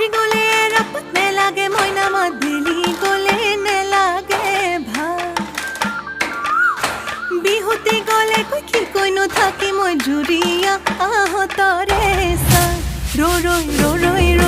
এৰি গ'লে ৰাপত নেলাগে মইনা মাদিলি গ'লে নেলাগে ভাল বিহুতি গ'লে কৈ কি কৈনো থাকি মই জুৰিয়া আহতৰে চা ৰৈ